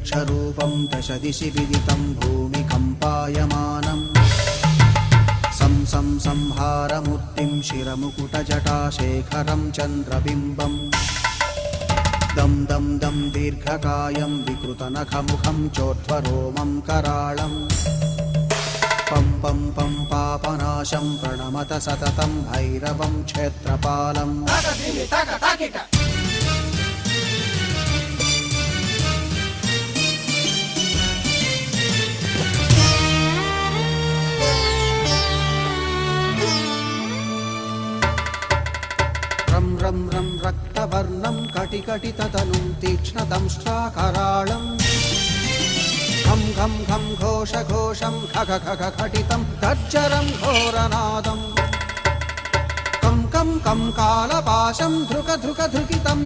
यक्षरूपं दशदिशि विदितं भूमिकम्पायमानम् सं सं संहारमूर्तिं शिरमुकुटजटाशेखरं चन्द्रबिम्बम् दं दं दं दीर्घकायं विकृतनखमुखं चोर्ध्वरोमं कराळम् पं पं पं पापनाशं प्रणमत सततं भैरवं क्षेत्रपालम् रं रं रं रक्तवर्णं कटिकटिततनुं तीक्ष्णदंष्ट्राकराळम् घं घं घं घोषघोषं खग खग खटितं गर्जरं घोरनादम् कं कं कं कालपाशं धृक धृक धृकितं